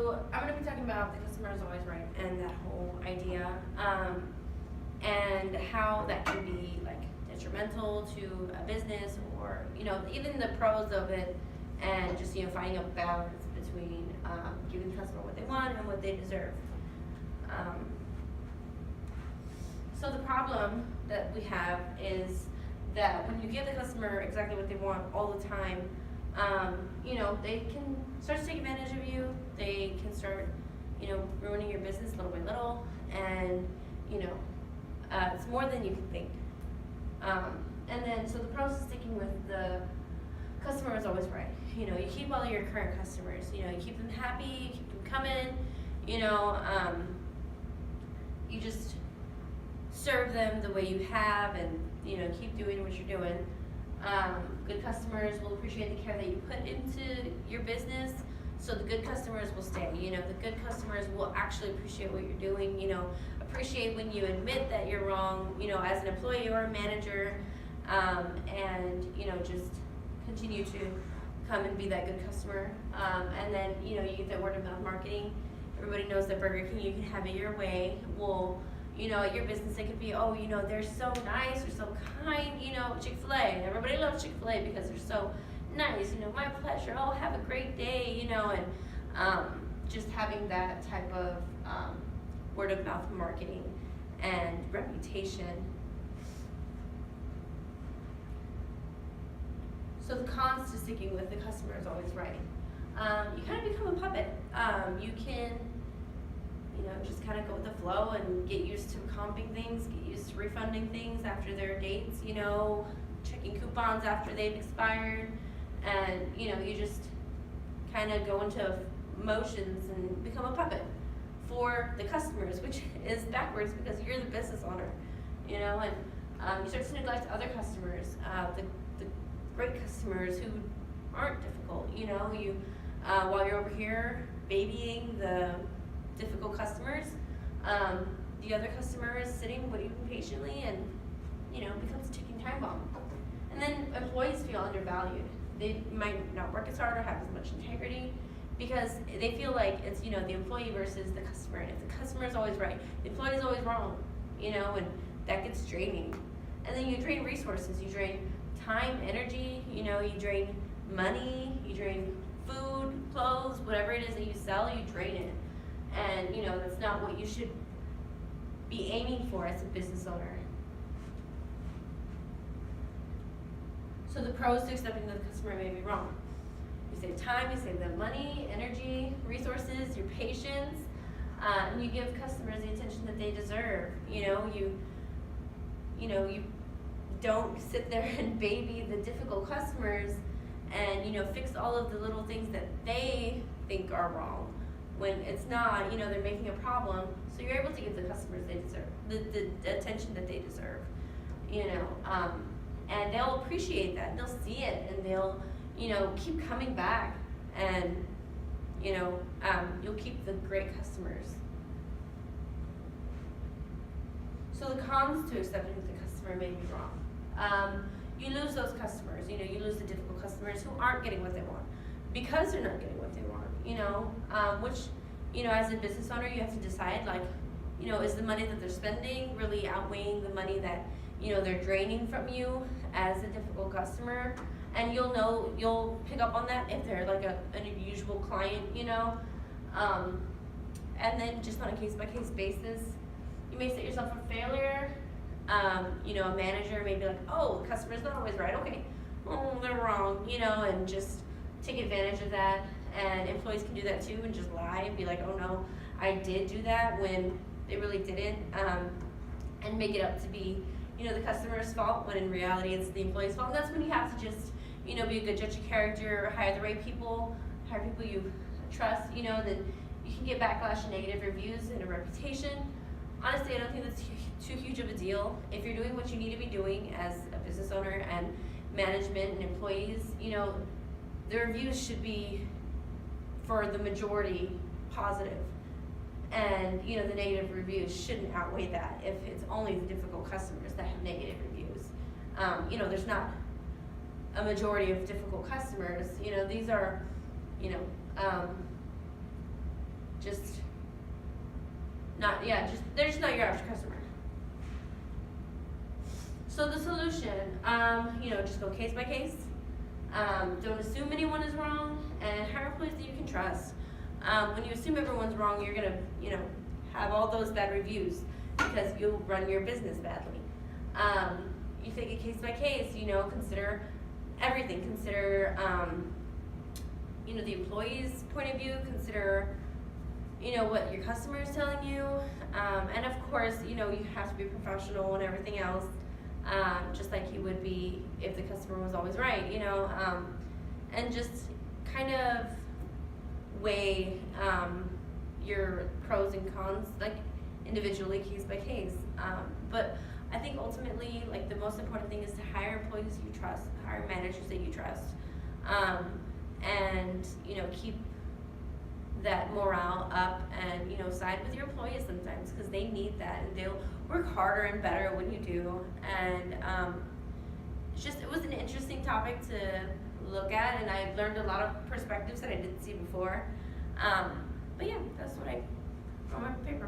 So I'm going to be talking about the customer is always right and that whole idea, and how that can be like detrimental to a business, or even the pros of it, and just finding a balance between giving the customer what they want and what they deserve. So the problem that we have is that when you give the customer exactly what they want all the time, they can start to take advantage of you. They can start, ruining your business little by little, and it's more than you can think. And then, so the pros of sticking with the customer is always right. You keep all your current customers. You keep them happy, you keep them coming. You just serve them the way you have, and keep doing what you're doing. Good customers will appreciate the care that you put into your business, so the good customers will stay. The good customers will actually appreciate what you're doing, appreciate when you admit that you're wrong, as an employee or a manager, and just continue to come and be that good customer. And then, you get that word of mouth marketing. Everybody knows that Burger King, you can have it your way. Well, at your business, it could be, they're so nice, they're so kind, Chick-fil-A. Everybody loves Chick-fil-A because they're so nice, my pleasure, have a great day, and just having that type of word of mouth marketing and reputation. So the cons to sticking with the customer is always right. You kind of become a puppet. You can just kind of go with the flow and get used to comping things, get used to refunding things after their dates, checking coupons after they've expired, and you just kind of go into motions and become a puppet for the customers, which is backwards because you're the business owner, and you start to neglect other customers, the great customers who aren't difficult, while you're over here babying the difficult customers, the other customer is sitting waiting patiently, and becomes a ticking time bomb. And then employees feel undervalued. They might not work as hard or have as much integrity because they feel like it's the employee versus the customer, and if the customer is always right, the employee is always wrong, and that gets draining. And then you drain resources, you drain time, energy, you drain money, you drain food, clothes, whatever it is that you sell, you drain it. And that's not what you should be aiming for as a business owner. So the pros to accepting that the customer may be wrong: you save time, you save them money, energy, resources, your patience, and you give customers the attention that they deserve. You don't sit there and baby the difficult customers and fix all of the little things that they think are wrong when it's not. They're making a problem, so you're able to give the customers they deserve, the attention that they deserve, and they'll appreciate that, and they'll see it, and they'll keep coming back, and you'll keep the great customers. So the cons to accepting that the customer may be wrong: you lose those customers. You lose the difficult customers who aren't getting what they want because they're not getting what they want. Which as a business owner, you have to decide, is the money that they're spending really outweighing the money that they're draining from you as a difficult customer? And you'll pick up on that if they're like an unusual client, and then just on a case-by-case basis, you may set yourself for failure. A manager may be like, the customer's not always right, okay, they're wrong, and just take advantage of that. And employees can do that too, and just lie and be like, oh no, I did do that, when they really didn't, and make it up to be the customer's fault, when in reality it's the employee's fault. And that's when you have to just be a good judge of character, hire the right people, hire people you trust, that you can get backlash and negative reviews and a reputation. Honestly, I don't think that's too huge of a deal. If you're doing what you need to be doing as a business owner, and management and employees, the reviews should be, for the majority, positive. And the negative reviews shouldn't outweigh that if it's only the difficult customers that have negative reviews. There's not a majority of difficult customers. These are, just they're just not your average customer. So the solution, just go case by case. Don't assume anyone is wrong, and hire employees that you can trust. When you assume everyone's wrong, you're gonna, have all those bad reviews because you'll run your business badly. You take it case by case. Consider everything. Consider, the employee's point of view. Consider, what your customer is telling you, and of course, you have to be professional and everything else. Just like you would be if the customer was always right, and just kind of weigh your pros and cons, like individually, case by case. But I think ultimately, like, the most important thing is to hire employees you trust, hire managers that you trust, and keep that morale up, and side with your employees sometimes, because they need that, and they'll work harder and better when you do. And it was an interesting topic to look at, and I learned a lot of perspectives that I didn't see before. But yeah, that's what I wrote on my paper.